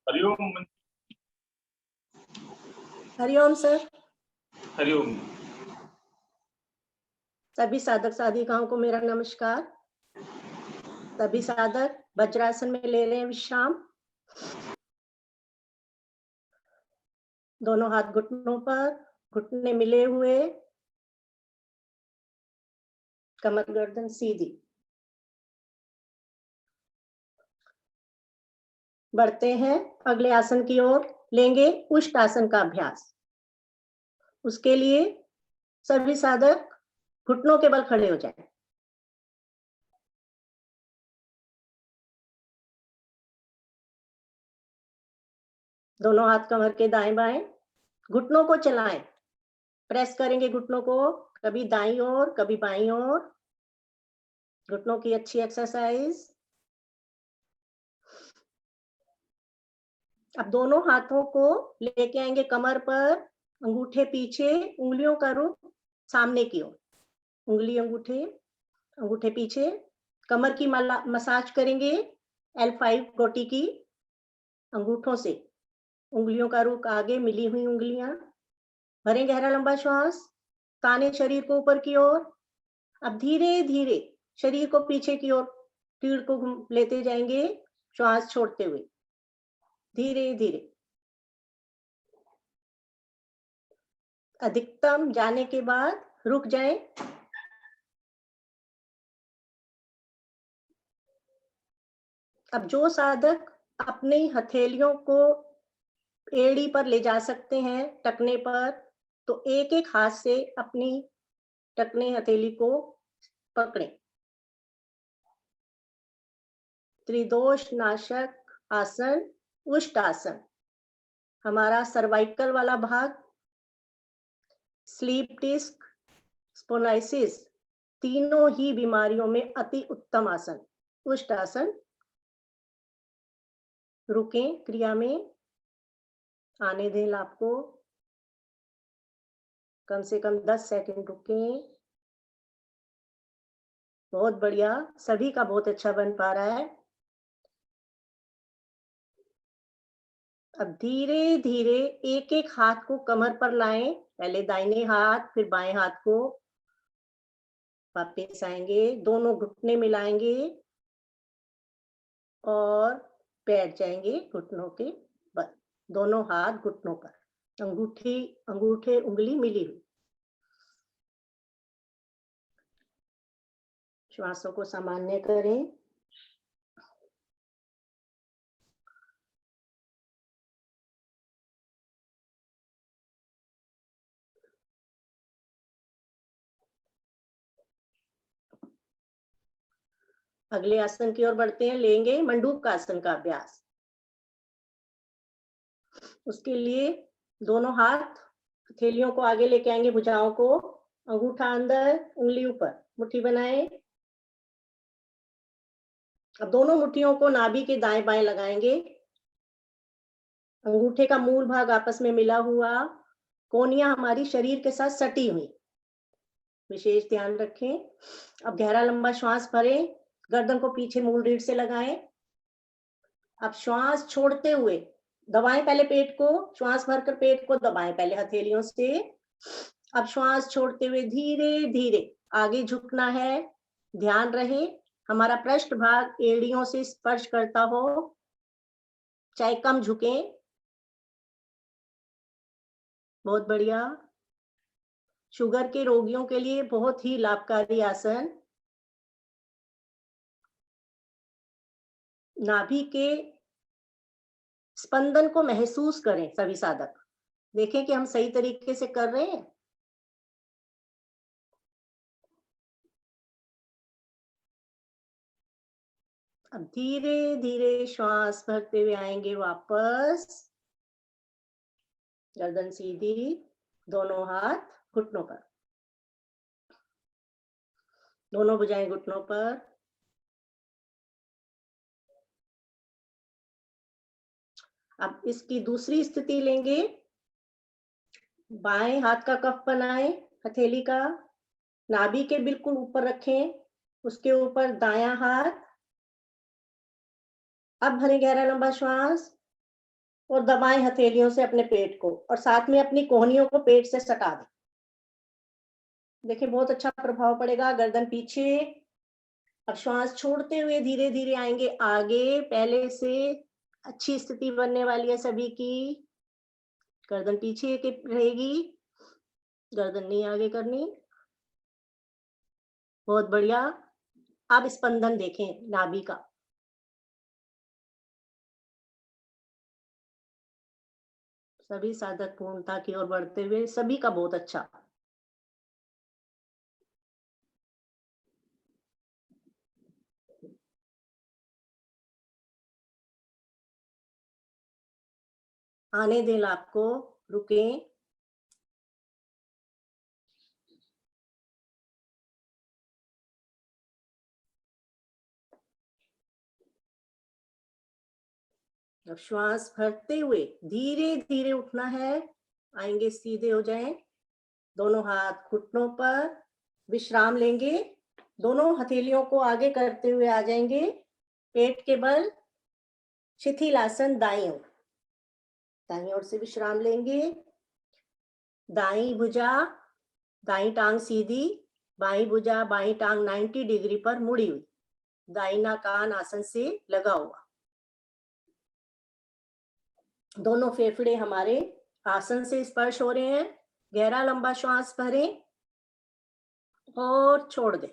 Hariom. Hariom sir. Hariom. सभी साधक साधिकाओं को मेरा नमस्कार। सभी साधक वज्रासन में ले रहे हैं विश्राम। दोनों हाथ घुटनों पर, घुटने मिले हुए, कमर गर्दन सीधी। बढ़ते हैं अगले आसन की ओर। लेंगे उष्ट आसन का अभ्यास। उसके लिए सभी साधक घुटनों के बल खड़े हो जाएं। दोनों हाथ कमर के दाएं बाएं, घुटनों को चलाएं। प्रेस करेंगे घुटनों को, कभी दाईं ओर कभी बाईं ओर। घुटनों की अच्छी एक्सरसाइज। अब दोनों हाथों को लेके आएंगे कमर पर, अंगूठे पीछे, उंगलियों का रुख सामने की ओर। उंगली अंगूठे, अंगूठे पीछे। कमर की मसाज करेंगे L5 गोटी की अंगूठों से। उंगलियों का रुख आगे, मिली हुई उंगलियां। भरें गहरा लंबा श्वास, ताने शरीर को ऊपर की ओर। अब धीरे धीरे शरीर को पीछे की ओर रीढ़ को लेते जाएंगे, श्वास छोड़ते हुए धीरे धीरे। अधिकतम जाने के बाद रुक जाएं। अब जो साधक अपनी हथेलियों को एड़ी पर ले जा सकते हैं, टखने पर, तो एक एक हाथ से अपनी टखने हथेली को पकड़ें। त्रिदोष नाशक आसन उष्ट आसन। हमारा सर्वाइकल वाला भाग, स्लीप डिस्क, स्पोनाइसिस, तीनों ही बीमारियों में अति उत्तम आसन उष्ट आसन। रुकें क्रिया में, आने दें लाभ को। कम से कम 10 सेकंड रुकें। बहुत बढ़िया, सभी का बहुत अच्छा बन पा रहा है। अब धीरे धीरे एक एक हाथ को कमर पर लाएं। पहले दाहिने हाथ, फिर बाएं हाथ को वापस आएंगे। दोनों घुटने मिलाएंगे और बैठ जाएंगे घुटनों के बल। दोनों हाथ घुटनों पर, अंगूठे उंगली मिली हुई। श्वासों को सामान्य करें। अगले आसन की ओर बढ़ते हैं। लेंगे मंडूक आसन का अभ्यास। उसके लिए दोनों हाथ हथेलियों को आगे लेके आएंगे, भुजाओं को, अंगूठा अंदर, उंगली ऊपर, मुट्ठी बनाएं। अब दोनों मुट्ठियों को नाभि के दाएं बाएं लगाएंगे। अंगूठे का मूल भाग आपस में मिला हुआ, कोहनियां हमारी शरीर के साथ सटी हुई। विशेष ध्यान रखें। अब गहरा लंबा श्वास भरें, गर्दन को पीछे मूल रीढ़ से लगाएं। अब श्वास छोड़ते हुए दबाएं पहले पेट को, श्वास भरकर पेट को दबाएं पहले हथेलियों से। अब श्वास छोड़ते हुए धीरे धीरे आगे झुकना है। ध्यान रहे हमारा पृष्ठ भाग एड़ियों से स्पर्श करता हो, चाहे कम झुकें। बहुत बढ़िया। शुगर के रोगियों के लिए बहुत ही लाभकारी आसन। नाभि के स्पंदन को महसूस करें सभी साधक। देखें कि हम सही तरीके से कर रहे हैं। अब धीरे धीरे श्वास भरते हुए आएंगे वापस, गर्दन सीधी, दोनों हाथ घुटनों पर, दोनों भुजाएं घुटनों पर। अब इसकी दूसरी स्थिति लेंगे। बाएं हाथ का कफ बनाएं, हथेली का नाभि के बिल्कुल ऊपर रखें, उसके ऊपर दायां हाथ। अब भरें गहरा लंबा श्वास, और दबाएं हथेलियों से अपने पेट को और साथ में अपनी कोहनियों को पेट से सटा दें। देखिए बहुत अच्छा प्रभाव पड़ेगा। गर्दन पीछे। अब श्वास छोड़ते हुए धीरे धीरे आएंगे आगे। पहले से अच्छी स्थिति बनने वाली है सभी की। गर्दन पीछे की रहेगी, गर्दन नहीं आगे करनी। बहुत बढ़िया। अब स्पंदन देखें नाभि का। सभी साधक पूर्णता की ओर बढ़ते हुए, सभी का बहुत अच्छा। आने दें लाभ को, रुकें। अब श्वास भरते हुए धीरे धीरे उठना है। आएंगे, सीधे हो जाएं। दोनों हाथ घुटनों पर, विश्राम लेंगे। दोनों हथेलियों को आगे करते हुए आ जाएंगे। पेट के बल शिथिल आसन दाईं ओर। दाईं ओर से विश्राम लेंगे। दाईं भुजा, दाईं टांग सीधी, बाईं भुजा बाईं टांग 90 डिग्री पर मुड़ी हुई। दाहिना कान आसन से लगा हुआ। दोनों फेफड़े हमारे आसन से स्पर्श हो रहे हैं। गहरा लंबा श्वास भरें और छोड़ दें।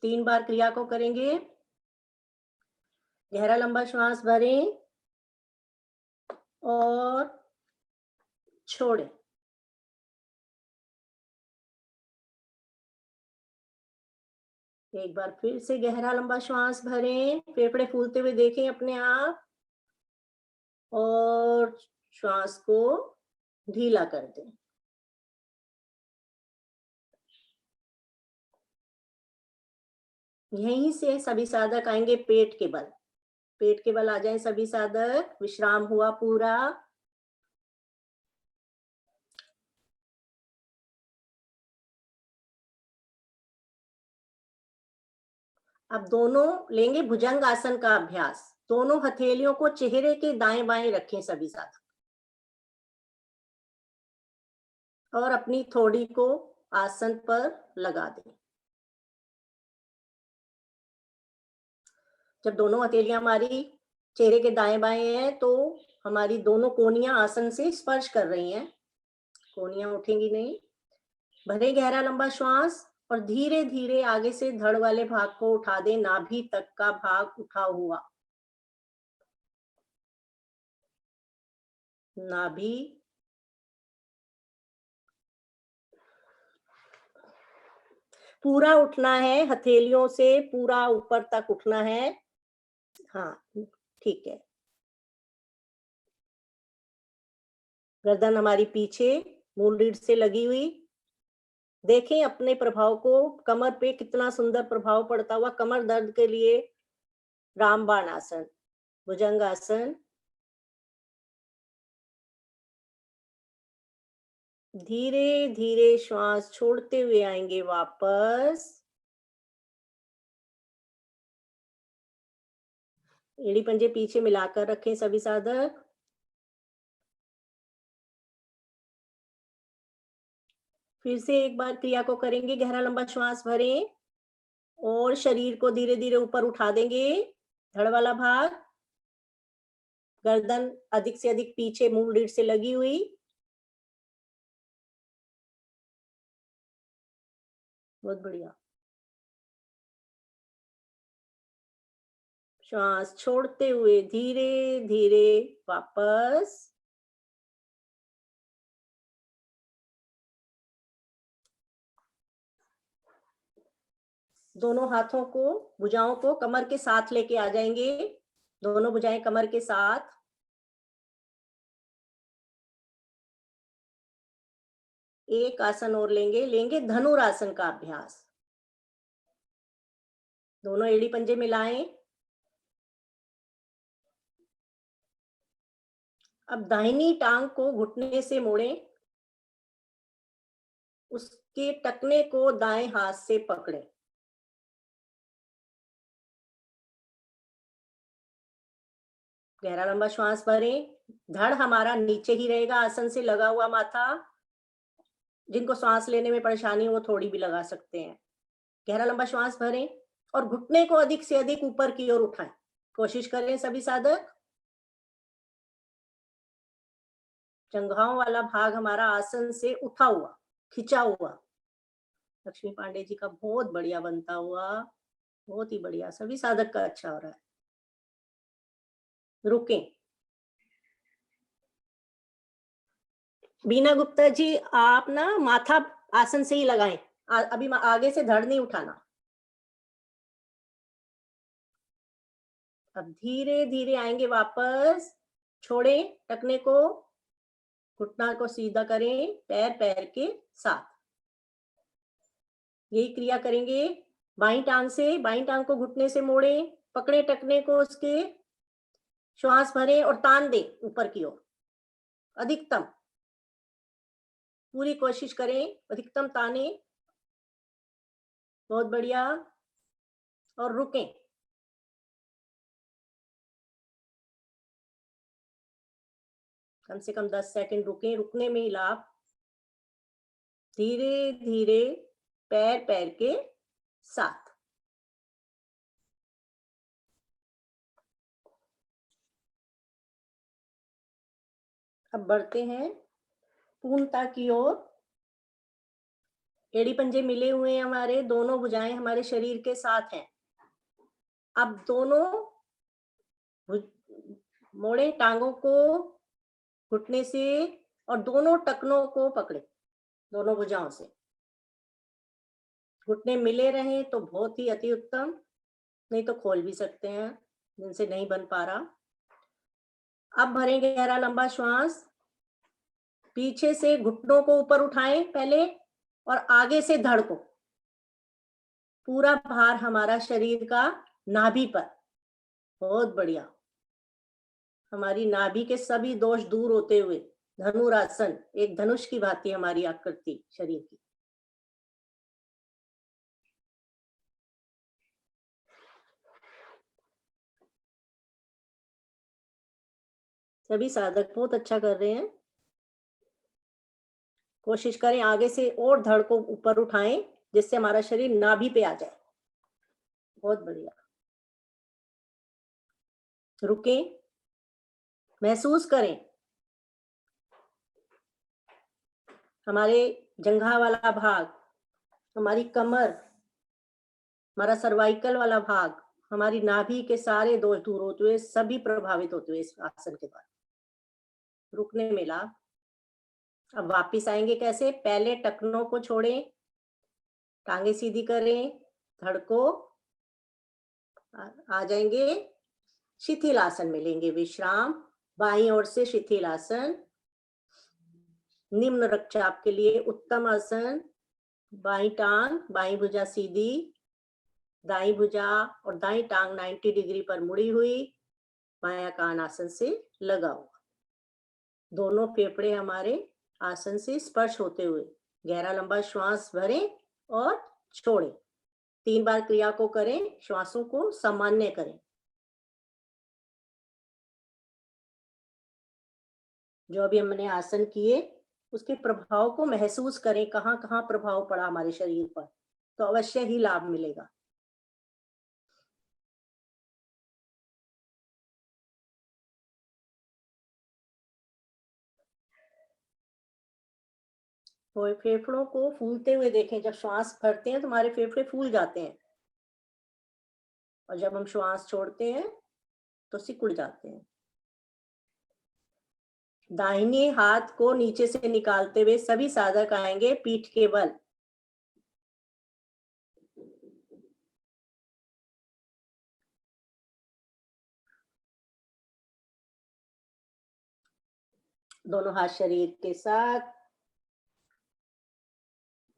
3 बार क्रिया को करेंगे। गहरा लंबा श्वास भरें और छोड़ें। एक बार फिर से गहरा लंबा श्वास भरें। फेफड़े फूलते हुए देखें अपने आप और श्वास को ढीला कर दें। यहीं से सभी साधक आएंगे पेट के बल। पेट के बल आ जाएं सभी साधक। विश्राम हुआ पूरा। अब दोनों लेंगे भुजंग आसन का अभ्यास। दोनों हथेलियों को चेहरे के दाएं बाएं रखें सभी साधक और अपनी थोड़ी को आसन पर लगा दें। जब दोनों हथेलियां हमारी चेहरे के दाएं बाएं हैं तो हमारी दोनों कोहनियां आसन से स्पर्श कर रही हैं। कोहनियां उठेंगी नहीं। भरे गहरा लंबा श्वास और धीरे धीरे आगे से धड़ वाले भाग को उठा दें। नाभि तक का भाग उठा हुआ। नाभि पूरा उठना है। हथेलियों से पूरा ऊपर तक उठना है। हाँ, ठीक है। गर्दन हमारी पीछे मूल रीढ़ से लगी हुई। देखें अपने प्रभाव को। कमर पे कितना सुंदर प्रभाव पड़ता हुआ। कमर दर्द के लिए रामबाण आसन, भुजंग आसन। धीरे धीरे श्वास छोड़ते हुए आएंगे वापस। एड़ी पंजे पीछे मिलाकर रखें सभी साधक। फिर से एक बार क्रिया को करेंगे। गहरा लंबा श्वास भरें और शरीर को धीरे धीरे ऊपर उठा देंगे। धड़ वाला भाग, गर्दन अधिक से अधिक पीछे मूल रीढ़ से लगी हुई। बहुत बढ़िया। श्वास छोड़ते हुए धीरे धीरे वापस। दोनों हाथों को, भुजाओं को कमर के साथ लेके आ जाएंगे। दोनों भुजाएं कमर के साथ। एक आसन और लेंगे धनुरासन का अभ्यास। दोनों एड़ी पंजे मिलाएं। अब दाहिनी टांग को घुटने से मोड़ें। उसके टखने को दाएं हाथ से पकड़ें। गहरा लंबा श्वास भरें। धड़ हमारा नीचे ही रहेगा, आसन से लगा हुआ माथा। जिनको सांस लेने में परेशानी हो वो थोड़ी भी लगा सकते हैं। गहरा लंबा श्वास भरें और घुटने को अधिक से अधिक ऊपर की ओर उठाएं। कोशिश करें सभी साधक। जंघाओं वाला भाग हमारा आसन से उठा हुआ, खिंचा हुआ। लक्ष्मी पांडे जी का बहुत बढ़िया बनता हुआ, बहुत ही बढ़िया। सभी साधक का अच्छा हो रहा है। रुकें। बीना गुप्ता जी, आप ना माथा आसन से ही लगाएं। अभी आगे से धड़ नहीं उठाना। अब धीरे धीरे आएंगे वापस। छोड़ें टखने को, घुटना को सीधा करें पैर पैर के साथ। यही क्रिया करेंगे। बाईं टांग से, बाईं टांग को घुटने से मोड़ें, पकड़े टखने को उसके, श्वास भरें और तान दें ऊपर की ओर। अधिकतम पूरी कोशिश करें, अधिकतम ताने। बहुत बढ़िया। और रुकें। कम से कम 10 सेकंड रुकें। रुकने में ही लाभ। धीरे धीरे पैर पैर के साथ। अब बढ़ते हैं पूर्णता की ओर। एड़ी पंजे मिले हुए हैं हमारे, दोनों भुजाएं हमारे शरीर के साथ हैं। अब दोनों मोड़े टांगों को घुटने से और दोनों टखनों को पकड़े दोनों भुजाओं से। घुटने मिले रहें तो बहुत ही अति उत्तम, नहीं तो खोल भी सकते हैं जिनसे नहीं बन पा रहा। अब भरेंगे गहरा लंबा श्वास। पीछे से घुटनों को ऊपर उठाएं पहले और आगे से धड़ को। पूरा भार हमारा शरीर का नाभि पर। बहुत बढ़िया। हमारी नाभि के सभी दोष दूर होते हुए धनुरासन, एक धनुष की भांति हमारी आकृति शरीर की। सभी साधक बहुत अच्छा कर रहे हैं। कोशिश करें आगे से और धड़ को ऊपर उठाएं जिससे हमारा शरीर नाभि पे आ जाए। बहुत बढ़िया। रुकें, महसूस करें हमारे जंघा वाला भाग, हमारी कमर, हमारा सर्वाइकल वाला भाग, हमारी नाभि के सारे दोष दूर होते हुए सभी प्रभावित होते हुए इस आसन के बाद। रुकने में लाभ। अब वापिस आएंगे कैसे? पहले टखनों को छोड़ें, टांगे सीधी करें, धड़ को आ जाएंगे। शिथिल आसन में लेंगे विश्राम। बाईं ओर से शिथिल आसन, निम्न रक्तचाप के लिए उत्तम आसन। बाईं टांग, बाईं भुजा सीधी, दाईं भुजा और दाईं टांग 90 डिग्री पर मुड़ी हुई, बायां कान आसन से लगा हुआ। दोनों फेफड़े हमारे आसन से स्पर्श होते हुए गहरा लंबा श्वास भरें और छोड़ें। 3 बार क्रिया को करें, श्वासों को सामान्य करें। जो अभी हमने आसन किए उसके प्रभाव को महसूस करें, कहाँ कहाँ प्रभाव पड़ा हमारे शरीर पर, तो अवश्य ही लाभ मिलेगा। तो फेफड़ों को फूलते हुए देखें। जब श्वास भरते हैं तो हमारे फेफड़े फूल जाते हैं और जब हम श्वास छोड़ते हैं तो सिकुड़ जाते हैं। दाहिने हाथ को नीचे से निकालते हुए सभी साधक आएंगे पीठ के बल। दोनों हाथ शरीर के साथ,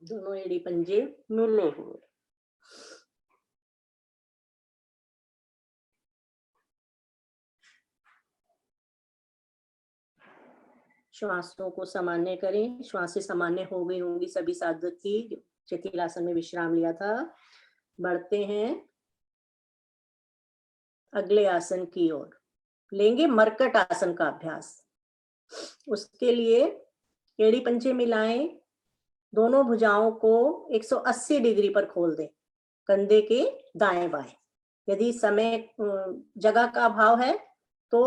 दोनों एड़ी पंजे मिले हुए। श्वासों को सामान्य करें। श्वासें सामान्य हो गई होंगी सभी साधक की, शिथिल आसन में विश्राम लिया था। बढ़ते हैं अगले आसन की ओर। लेंगे मरकट आसन का अभ्यास। उसके लिए एड़ी पंजे मिलाएं, दोनों भुजाओं को 180 डिग्री पर खोल दें, कंधे के दाएं बाएं। यदि समय जगह का अभाव है तो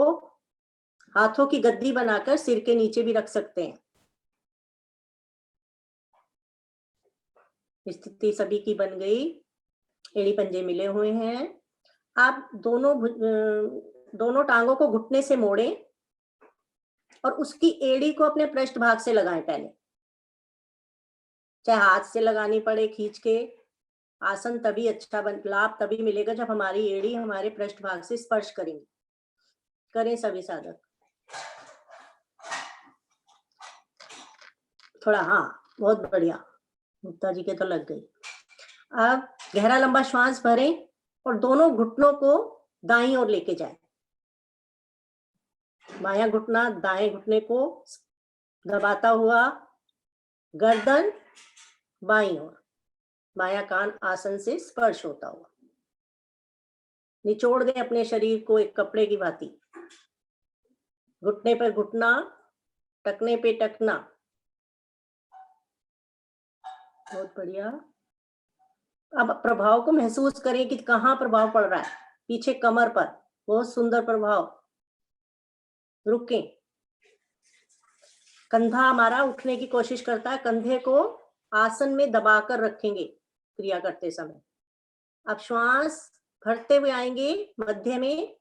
हाथों की गद्दी बनाकर सिर के नीचे भी रख सकते हैं। स्थिति सभी की बन गई, एड़ी पंजे मिले हुए हैं। आप दोनों टांगों को घुटने से मोड़ें और उसकी एड़ी को अपने पृष्ठ भाग से लगाएं पहले, चाहे हाथ से लगानी पड़े खींच के। आसन तभी अच्छा लाभ तभी मिलेगा जब हमारी एड़ी हमारे पृष्ठ भाग से स्पर्श करेंगी। करें सभी साधक थोड़ा, हाँ बहुत बढ़िया, गुप्ता जी के तो लग गई। अब गहरा लंबा श्वास भरें और दोनों घुटनों को दाईं ओर लेके जाएं। बायां घुटना दाएं घुटने को दबाता हुआ, गर्दन बाईं ओर, बायां कान आसन से स्पर्श होता हुआ। निचोड़ दें अपने शरीर को एक कपड़े की भांति, घुटने पर घुटना, टखने पे टखना। बहुत बढ़िया। अब प्रभाव को महसूस करें कि कहाँ प्रभाव पड़ रहा है। पीछे कमर पर बहुत सुंदर प्रभाव। रुकें, कंधा हमारा उठने की कोशिश करता है, कंधे को आसन में दबाकर रखेंगे क्रिया करते समय। अब श्वास भरते हुए आएंगे मध्य में,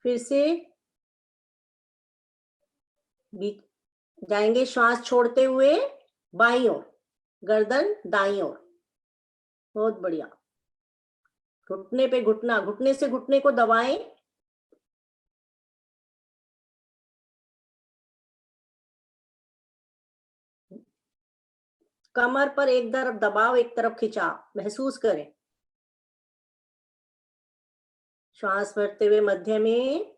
फिर से जाएंगे श्वास छोड़ते हुए बाईं ओर, गर्दन दाईं ओर। बहुत बढ़िया। घुटने पे घुटना, घुटने से घुटने को दबाएं, कमर पर एक तरफ दबाव एक तरफ खिंचाव महसूस करें। श्वास भरते हुए मध्य में,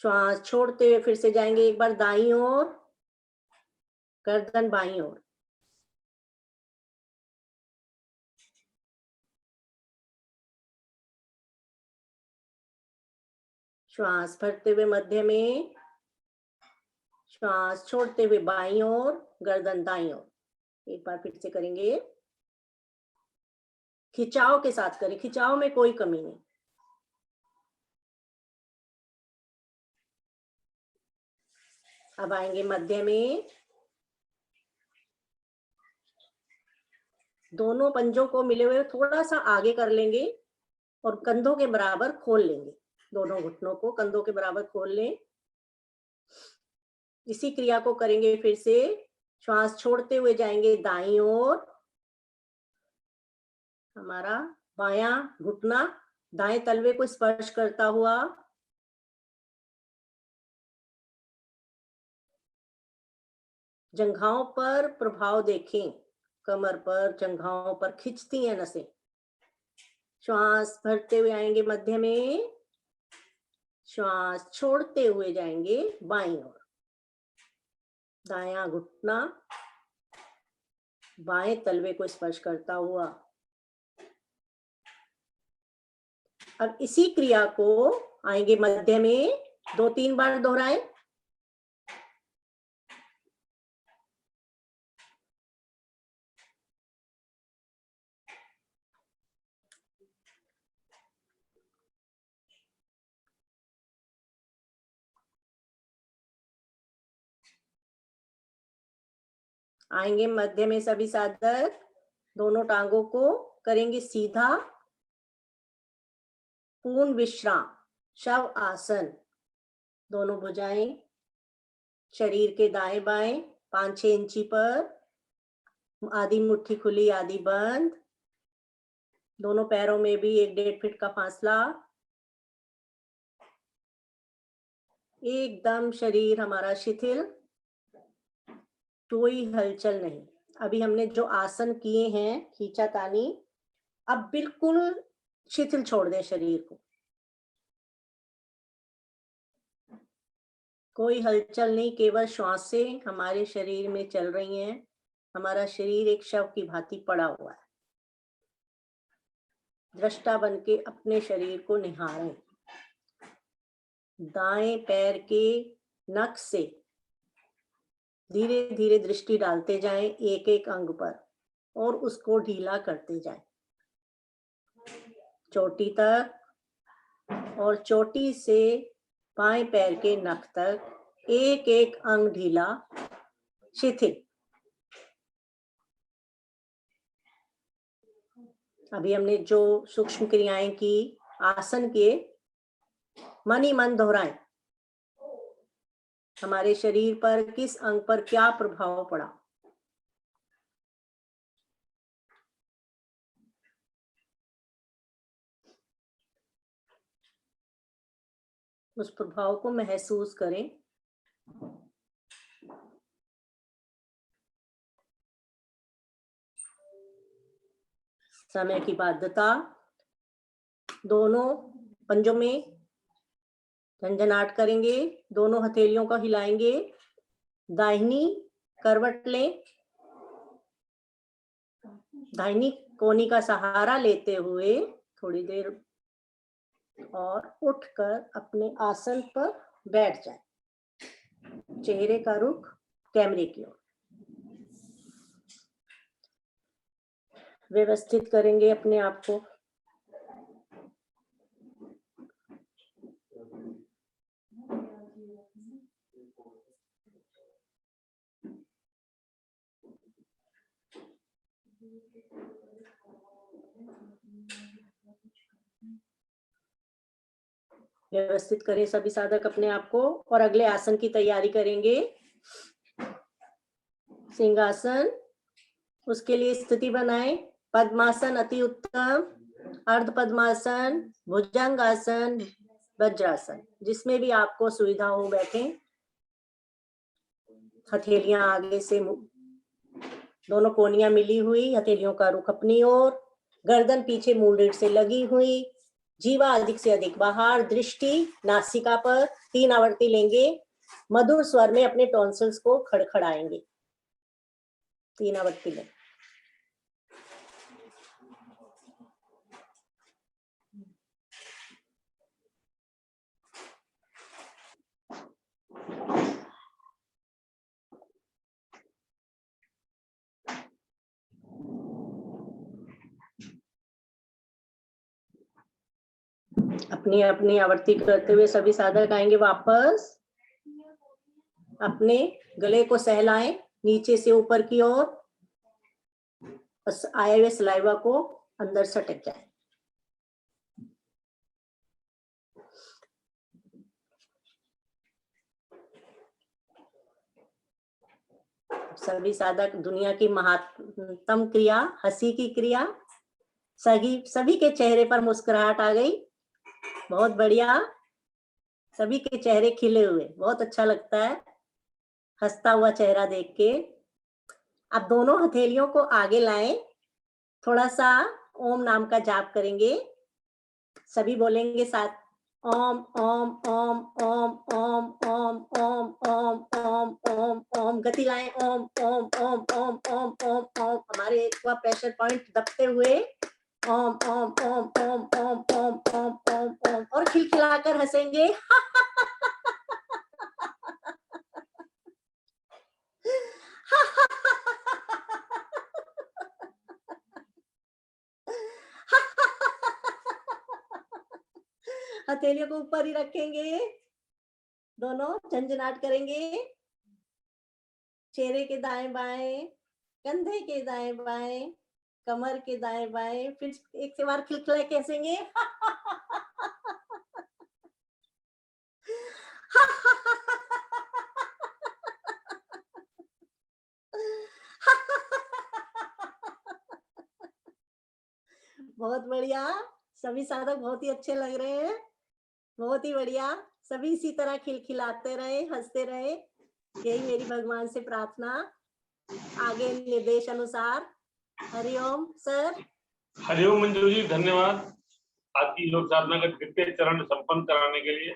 श्वास छोड़ते हुए फिर से जाएंगे एक बार दाईं ओर, गर्दन बाईं ओर। श्वास भरते हुए मध्य में, श्वास छोड़ते हुए बाईं ओर, गर्दन दाईं ओर। एक बार फिर से करेंगे, खिंचाव के साथ करें, खिंचाव में कोई कमी नहीं। अब आएंगे मध्य में, दोनों पंजों को मिले हुए थोड़ा सा आगे कर लेंगे और कंधों के बराबर खोल लेंगे। दोनों घुटनों को कंधों के बराबर खोल लें। इसी क्रिया को करेंगे फिर से। श्वास छोड़ते हुए जाएंगे दाईं ओर, हमारा बायां घुटना दाएं तलवे को स्पर्श करता हुआ, जंघाओं पर प्रभाव देखें, कमर पर जंघाओं पर खिंचती हैं नसें। श्वास भरते हुए आएंगे मध्य में, श्वास छोड़ते हुए जाएंगे बाईं ओर, दायां घुटना बाएं तलवे को स्पर्श करता हुआ। अब इसी क्रिया को आएंगे मध्य में, 2-3 बार दोहराएं। आएंगे मध्य में सभी साधक, दोनों टांगों को करेंगे सीधा, पूर्ण विश्राम, शव आसन। दोनों भुजाएं शरीर के दाएं बाएं 5-6 इंची पर, आधी मुट्ठी खुली आधी बंद। दोनों पैरों में भी 1-1.5 फीट का फासला। एकदम शरीर हमारा शिथिल, कोई हलचल नहीं। अभी हमने जो आसन किए हैं खींचातानी, अब बिल्कुल शिथिल छोड़ दें शरीर को, कोई हलचल नहीं, केवल श्वासें हमारे शरीर में चल रही हैं। हमारा शरीर एक शव की भांति पड़ा हुआ है। दृष्टा बन के अपने शरीर को निहारें। दाएं पैर के नख से धीरे धीरे दृष्टि डालते जाएं एक एक अंग पर और उसको ढीला करते जाएं चोटी तक, और चोटी से बाएं पैर के नख तक एक एक अंग ढीला शिथिल। अभी हमने जो सूक्ष्म क्रियाएं की, आसन किए, मन ही मन दोहराएं। हमारे शरीर पर किस अंग पर क्या प्रभाव पड़ा। उस प्रभाव को महसूस करें। समय की बाध्यता, दोनों पंजों में झंझनाट करेंगे, दोनों हथेलियों को हिलाएंगे, दाहिनी करवट लें, दाहिनी कोहनी का सहारा लेते हुए थोड़ी देर और उठकर अपने आसन पर बैठ जाए। चेहरे का रुख कैमरे की ओर। व्यवस्थित करेंगे अपने आप को। व्यवस्थित करें सभी साधक अपने आप को और अगले आसन की तैयारी करेंगे। सिंहासन, उसके लिए स्थिति बनाएं। पद्मासन अति उत्तम, अर्ध पद्मासन, भुजंगासन, वज्रासन, जिसमें भी आपको सुविधा हो बैठे। हथेलियां आगे से, दोनों कोहनियां मिली हुई, हथेलियों का रुख अपनी ओर, गर्दन पीछे मूल रीढ़ से लगी हुई, जीवा अधिक से अधिक बाहर, दृष्टि नासिका पर। 3 आवर्ती लेंगे। मधुर स्वर में अपने टॉन्सिल्स को खड़खड़ाएंगे। 3 आवर्ती लें। अपनी अपनी आवर्ती करते हुए सभी साधक आएंगे वापस। अपने गले को सहलाएं नीचे से ऊपर की ओर, आए हुए सलाइवा को अंदर सटक जाए। सभी साधक, दुनिया की महत्तम क्रिया, हंसी की क्रिया, सभी के चेहरे पर मुस्कुराहट आ गई। बहुत बढ़िया, सभी के चेहरे खिले हुए, बहुत अच्छा लगता है हंसता हुआ चेहरा देख के। अब दोनों हथेलियों को आगे लाएं, थोड़ा सा ओम नाम का जाप करेंगे। सभी बोलेंगे साथ, ओम ओम ओम ओम ओम ओम ओम ओम ओम ओम ओम। गति लाएं, ओम ओम ओम ओम ओम ओम ओम। हमारे प्रेशर पॉइंट दबते हुए ओम ओम ओम ओम ओम ओम ओम ओम ओम, और खिलखिलाकर हंसेंगे। हथेलियों को ऊपर ही रखेंगे, दोनों झंझनाट करेंगे। चेहरे के दाएं बाएं, कंधे के दाएं बाएं, कमर के दाएं बाएं। फिर एक से बार खिलखिला के हंसेंगे। बहुत बढ़िया, सभी साधक बहुत ही अच्छे लग रहे हैं। बहुत ही बढ़िया, सभी इसी तरह खिलखिलाते रहे, हंसते रहे, यही मेरी भगवान से प्रार्थना। आगे निर्देश अनुसार। हरिओम सर। हरिओम मंजू जी, धन्यवाद आपकी योग साधना का द्वितीय चरण संपन्न कराने के लिए।